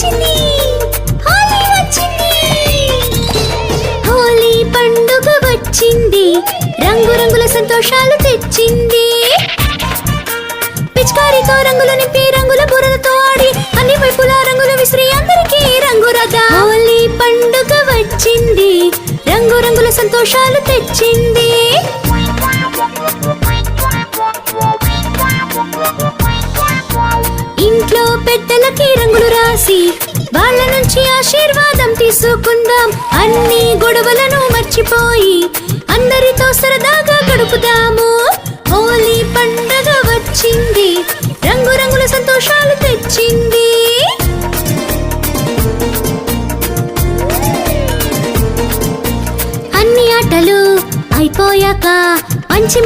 వచ్చింది, హోలీ వచ్చింది. హోలీ పండుగ వచ్చింది, రంగురంగుల సంతోషాలు తెచ్చింది. పిచికారితో రంగులు నింపి రంగుల బురదతో ఆడి అన్ని వైపులా రంగులు విసిరి అందరికీ రంగు రథ. హోలీ పండుగ వచ్చింది, రంగురంగుల సంతోషాలు తెచ్చింది. ఇంట్లో పెద్దలకి రంగులు రాసి వాళ్ళ నుంచి ఆశీర్వాదం తీసుకుందాం. అన్ని గొడవలను మర్చిపోయి అందరితో సరదాగా గడుపుదాము. హోలీ పండుగ వచ్చింది, రంగురంగుల సంతోషాలు తెచ్చింది. అన్ని ఆటలు అయిపోయాక మంచి